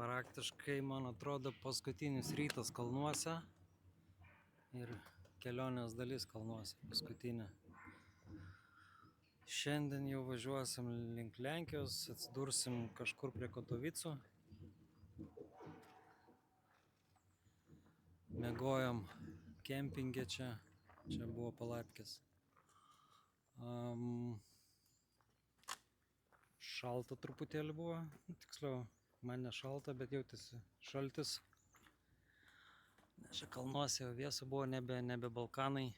Praktiškai, man atrodo, paskutinis rytas kalnuose ir kelionės dalis kalnuose paskutinė. Šiandien jau važiuosim link Lenkijos, atsidursim kažkur prie Katovicų. Mėgojom kempinge čia buvo palapkės. Šalta truputėlį buvo, tiksliau, man ne šalta, bet jautėsi šaltis. Čia kalnuose vėsu buvo, nebe Balkanai.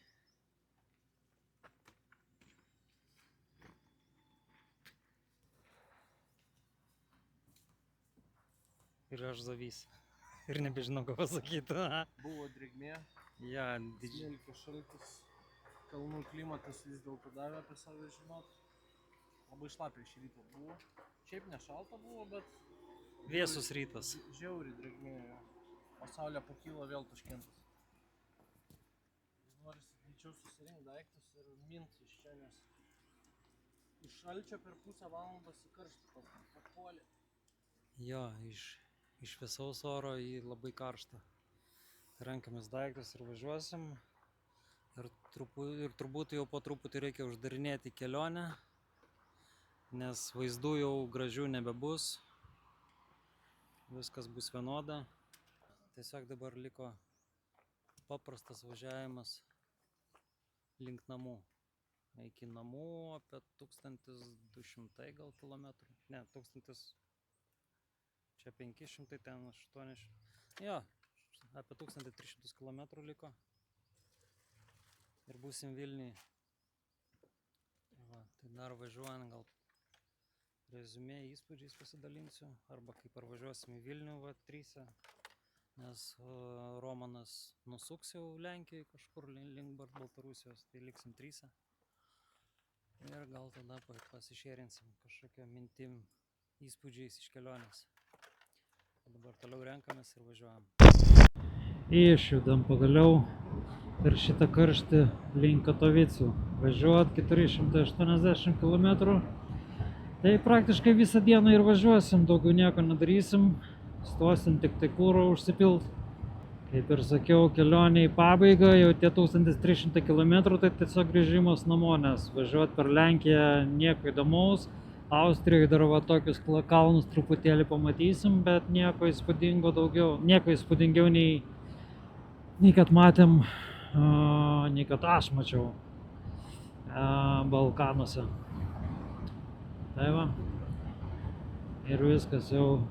Ir aš zavys. Ir nebežinau, ką pasakyti. Buvo drėgmė, Ja, didžiulis šaltis, kalnų klimatas vis dėlto davė apie save žinot. Labai šlapiai šį rytą buvo. Šiaip ne šalta buvo, bet vėsus rytas. žiauriai drėgmė. O saulė pakyla vėl Taškentas. Norisi greičiau susirinkti daiktus ir mint iš čia, nes iš šalčio per pusę valandos į karštį papuolė. Jo, iš vėsaus oro į labai karštą. Renkamės daiktus ir važiuosim. Ir turbūt jau po truputį reikia uždarinėti kelionę, nes vaizdų jau gražių nebebus. Viskas bus vienoda. Tiesiog dabar liko paprastas važiavimas link namų. Iki namų apie 1200 gal kilometrų. Ne, 1000. Čia 500, ten 800. Jo, apie 1300 kilometrų liko. Ir būsim Vilniuj. Va, tai dar važiuojant gal reziumė įspūdžiais pasidalinsiu. Arba kaip ar važiuosim į Vilnių, va, tryse. Nes Romanas nusuks jau Lenkijoje kažkur link Baltarusijos, tai liksim tryse. Ir gal tada pasišėrinsim kažkokią mintim įspūdžiais iš kelionės. Dabar toliau renkamės ir važiuojam. Išjudam pagaliau per šitą karštį link Katovicų. Važiuot 480 km. Tai praktiškai visą dieną ir važiuosim, daugiau nieko nedarysim. Stosim tik tai kuro užsipilt. Kaip ir sakiau, kelionė į pabaigą, jau tie 1300 km, tai tiesiog grįžimas namo, nes važiuot per Lenkiją nieko įdomaus. Austrijoje dar va tokius kalnus truputėlį pamatysim, bet nieko įspūdingo daugiau, nieko įspūdingiau nei kad matėm, nei kad aš mačiau Balkanuose. Tai va. Ir viskas, jau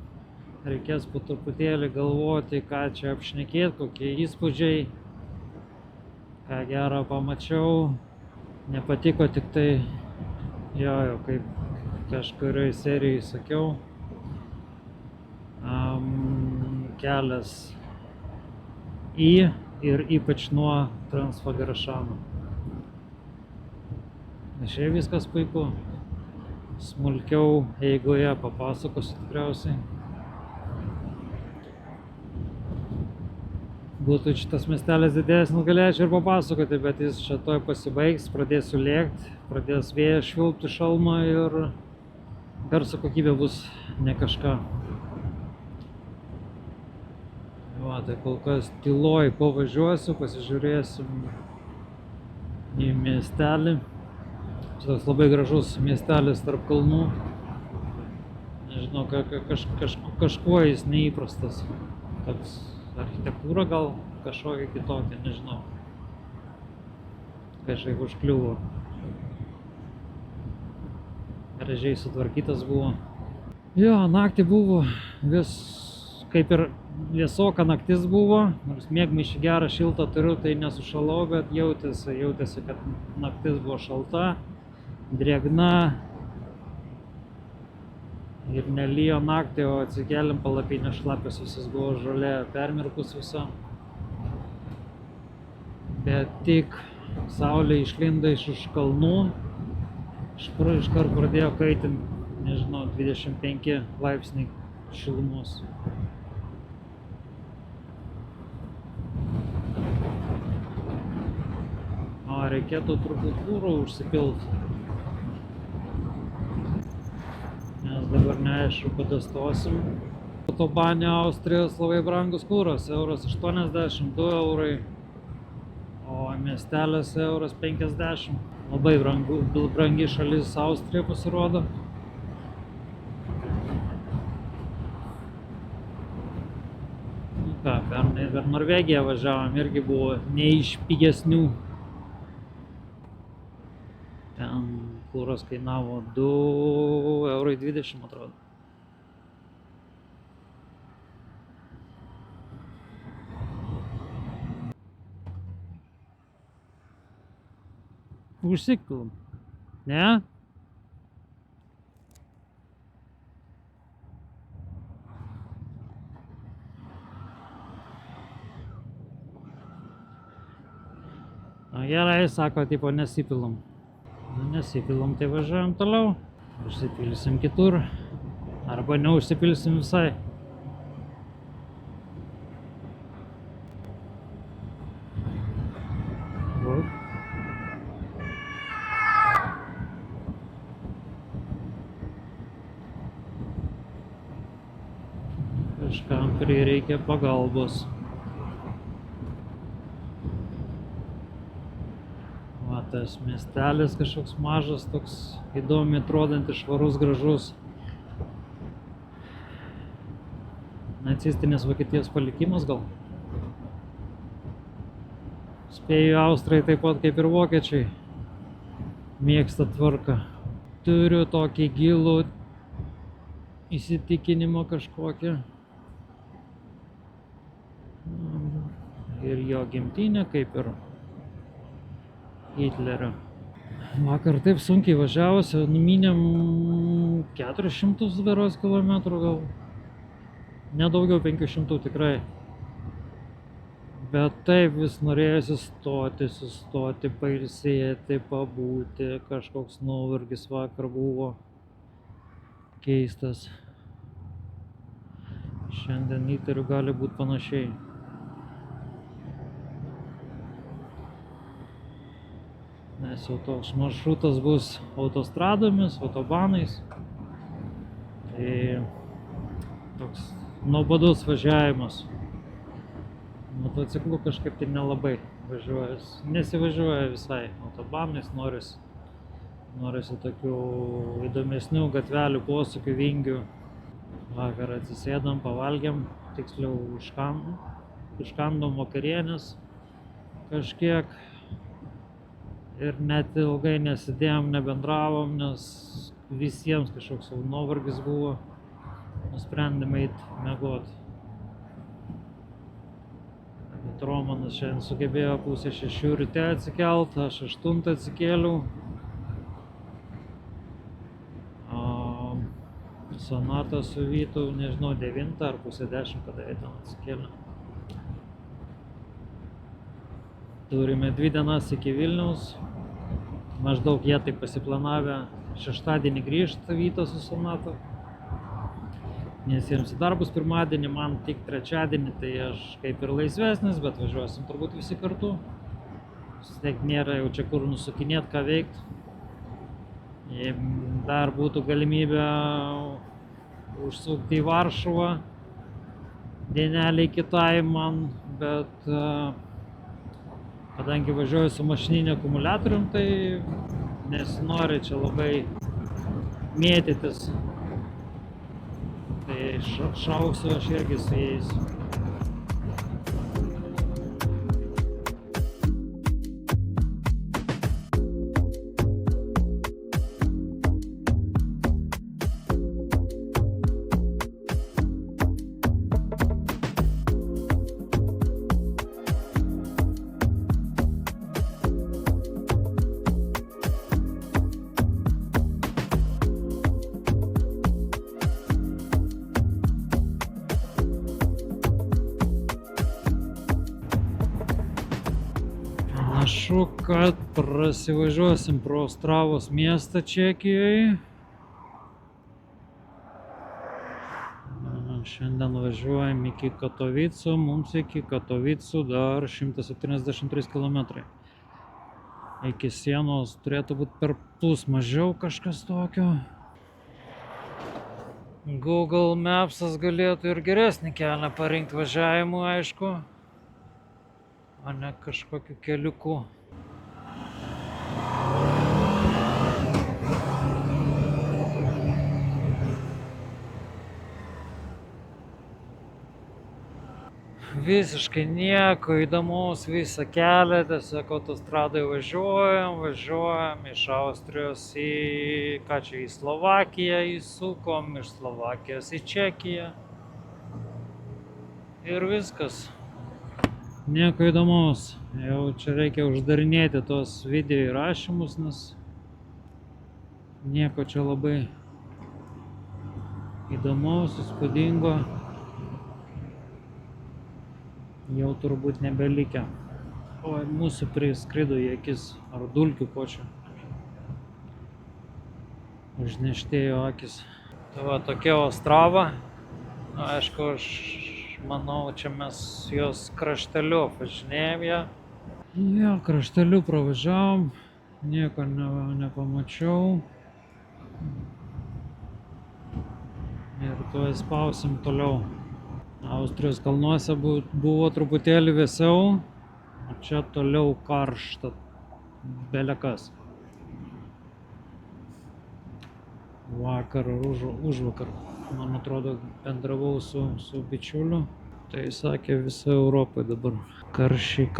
reikės po truputėlį galvoti, ką čia apšnekėti, kokie įspūdžiai, ką gero pamačiau. Nepatiko tik tai, jo, kaip kažkurioje serijoje sakiau, kelias ir ypač nuo Transfagarašano. Šiaip viskas puiku. Smulkiau eigoje papasakosiu tikriausiai. Būtų šitas miestelis didesnis, galėčiau ir papasakoti, bet jis čia toj pasibaigs, pradėsiu lėkti, pradės vėjas švilpti šalmą ir garso kokybė bus ne kažką. Va, tai kol kas tyloj pavažiuosiu, pasižiūrėsim į miestelį. Čia toks labai gražus miestelis tarp kalnų. Nežinau, kažkuo jis neįprastas. Toks architektūra gal kažkokia kitokia, nežinau. Kažkaip užkliuvo. Gražiai sutvarkytas buvo. Jo, naktį buvo vis kaip ir vėsoka naktis buvo. Nors miegmaišį gerą šiltą turiu, tai nesušalau, bet jautėsi, kad naktis buvo šalta, drėgna. Ir nelijo naktį, o atsikėlėm palapinė šlapios, visas buvo žolė permirkus visa. Bet tik saulė išlinda iš už kalnų. Iškart pradėjo kaitinti, nežinau, 25 laipsniai šilumos. Reikėtų turbūt kuro užsipilti. Nes dabar neaišku, kada stosim. Autobane Austrijos labai brangus kūras, euras 80, 2 eurai, o miesteliuose euras 50. Labai brangi šalis Austrija pasirodo. Ką, pernai per Norvegiją važiavom, irgi buvo ne iš pigesnių. Ten kūras kainavo 2,20 eurai, atrodo. Užsikilom. Ne? Na gerai, sako, tipo nesipilom. Nesipilom, tai važiuojam toliau. Užsipilsim kitur. Arba neužsipilsim visai. Kažkam prireikia pagalbos. Va, tas miestelis kažkoks mažas, toks įdomiai atrodantis, švarus, gražus. Nacistinės Vokietijos palikimas gal. Spėju, Austrai taip pat kaip ir vokiečiai mėgsta tvarką. Turiu tokį gilų įsitikinimą kažkokią. Ir jo gimtinė kaip ir Hitlerio. Vakar taip sunkiai važiavosi, numynėm 400 berods kilometrų gal. Nedaugiau 500 tikrai. Bet taip vis norėjosi sustoti, pailsėti, pabūti. Kažkoks nuovargis vakar buvo keistas. Šiandien įtariu gali būti panašiai. Nes jau toks maršrutas bus autostradomis, autobanais. Tai toks nuobodus važiavimas. Motociklu kažkaip tai nelabai važiuojas. Nesivažiuoja visai autobanais, norisi tokių įdomesnių gatvelių, posūkių, vingių. Vakar atsisėdom, pavalgėm, tiksliau užkandom vakarienės kažkiek. Ir net ilgai nesidėjom, nebendravom, nes visiems kažkoks jau nuovargis buvo. Nusprendėme eit miegot. Bet Romanas šiandien sugebėjo 5:30 ryte atsikelt, aš 8 atsikėliau. Sonata su Vytu, nežinau, 9 ar 9:30, kada jie ten atsikėlė. Turime 2 dienas iki Vilniaus. Maždaug jie taip pasiplanavę šeštadienį grįžti Vytas su Sonata. Nes jiems į darbus pirmadienį, man tik trečiadienį, tai aš kaip ir laisvesnis, bet važiuosim turbūt visi kartu. Tiek nėra jau čia kur nusukinėti, ką veikti. Jei dar būtų galimybė užsukti į Varšuvą dieneliai kitai man, bet kadangi važiuoju su mašininiu akumuliatorium, tai nesinori čia labai mėtytis. Tai šauksiu aš irgi su jais. Panašu, kad prasivažiuosim pro Ostravos miestą Čekijoje. Šiandien važiuojam iki Katovicų, mums iki Katovicų dar 173 km. Iki sienos turėtų būti per pus mažiau kažkas tokio. Google Maps'as galėtų ir geresnį kelią parinkti važiavimui, aišku, o ne kažkokiu keliuku. Visiškai nieko įdomaus visą kelią, tiesiog autostradai važiuojam iš Austrijos į Slovakiją įsukom, iš Slovakijos į Čekiją. Ir viskas. Nieko įdomaus. Jau čia reikia uždarinėti tos video įrašymus, nes nieko čia labai įdomaus, įspūdingo jau turbūt nebelikę. O mūsų priskrido į akis, ar dulkių ko čia. Užneštėjo akis. Tai va tokia Ostrava. Aišku, aš manau, čia mes jos krašteliu važinėjom ją. Jo, krašteliu pravažiavom, nieko nepamačiau. Ir tuoj spausim toliau. Austrijos kalnuose buvo truputėlį vėsiau, o čia toliau karšta belekas. Vakar ar užvakar, man atrodo, bendravau su bičiuliu. Tai sakė, visa Europa dabar karščiai.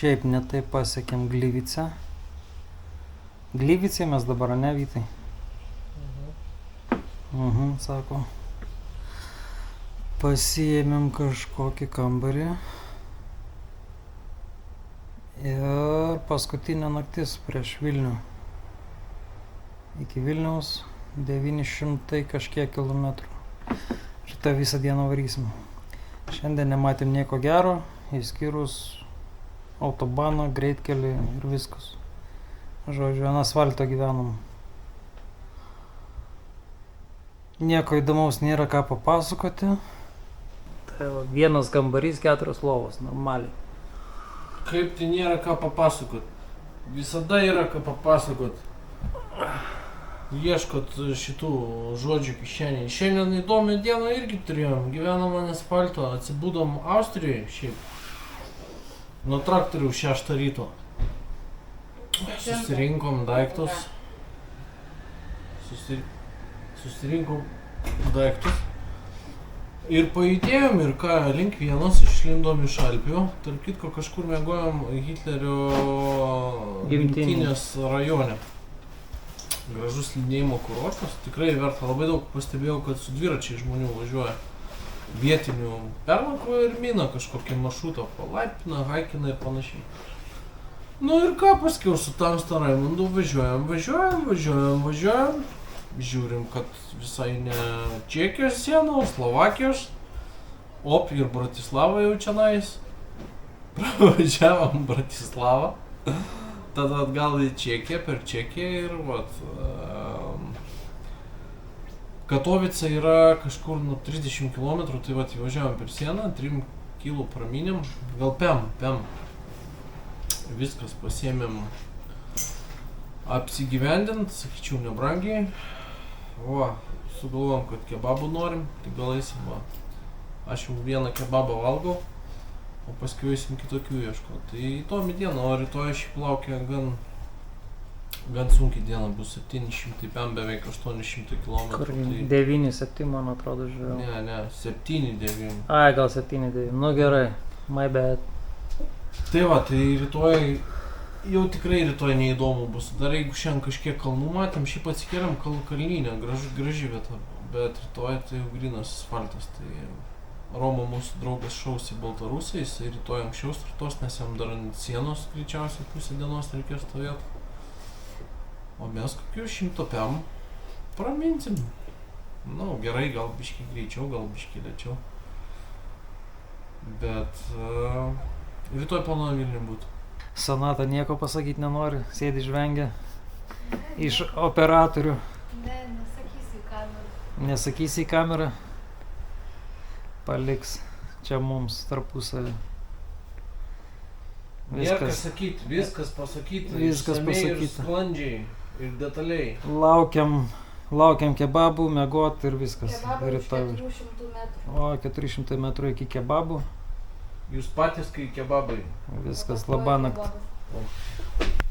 Šiaip netai pasiekėm Gliwicę. Gliwicėje mes dabar, ne Vytai? Sako. Pasiėmėm kažkokį kambarį. Ir paskutinė naktis prieš Vilnių. Iki Vilniaus 900 kažkiek kilometrų. Šitą visą dieną varysim. Šiandien nematėm nieko gero, išskyrus autobaną, greitkelį ir viskas. Žodžiu, ant asfalto gyvenom. Nieko įdomaus nėra ką papasakoti. Tai vienas kambarys, 4 lovos, normaliai. Kaip tai nėra ką papasakot? Visada yra ką papasakot. Ieškot šitų žodžių kišenėje. Šiandien įdomią dieną irgi turėjom. Gyvenom ant asfalto, atsibūdom Austrijoje šiaip. Nuo traktorių 6 ryto. Susirinkom daiktus. Ir pajudėjom ir ką, link vienos išlindom iš Alpių. Tarp kitko kažkur miegojom Hitlerio gimtinės rajone. Gražus slidinėjimo kurortas. Tikrai verta, labai daug pastebėjau, kad su dviračiai žmonių važiuoja. Vietinių pernakvoja ir mina kažkokį maršrutą, palaipina, haikina ir panašiai. Nu ir ką, paskiau su Tamsta Raimundu važiuojam. Žiūrim, kad visai ne Čekijos siena, o Slovakijos. Op, ir Bratislava jau čionais. Pravažiavom Bratislavą. Tada atgal į Čekiją, per Čekiją ir vat... Katovice yra kažkur nuo 30 km, tai vat įvažiavom per sieną, 3 kg praminėm, gal pem. Viskas pasiėmėm apsigyvendint, sakyčiau, nebrangiai. Va, sugalvom, kad kebabų norim, tai gal eisim, va. Aš jau vieną kebabą valgau, o paskui eisim kitokių ieško. Tai įdomi diena, o rytoj šiaip laukia gan sunkiai diena, bus 700 pem, beveik 800 km. Kur 9-7, man atrodo, žiūrėjau. Ne, 7-9. Ai, gal 7-9, nu gerai, my bad. Tai va, tai rytoj, jau tikrai rytoj neįdomu bus. Dar jeigu šiandien kažkiek kalnų matėm, šiaip atsikėlėm kalnynę, graži vieta. Bet rytoj tai jau grynas asfaltas, tai Romo mūsų draugas šaus į Baltarusiją, jis rytoj anksčiau startuos, nes jam dar ant sienos greičiausiai pusę dienos reikės stovėti. O mes kokiu 100 pem praminsim. Nu, gerai, gal biški greičiau, gal biški lėčiau. Bet rytoj planuoju Vilniuje būti. Sonata nieko pasakyti nenori, sėdi žvengia iš operatorių. Ne, nesakysiu į kamerą. Nesakysi į kamerą, paliks čia mums tarpusavį. Nėra ką sakyti, viskas pasakyti, Viskas išsamiai ir pasakyta. sklandžiai ir detaliai. Laukiam kebabų, miegot ir viskas. Kebabą už Rytoj. 400 metrų. O, 400 metrų iki kebabų. Jūs patys, kai kebabai. Viskas, Pakuoju labanakt. kebabus. O.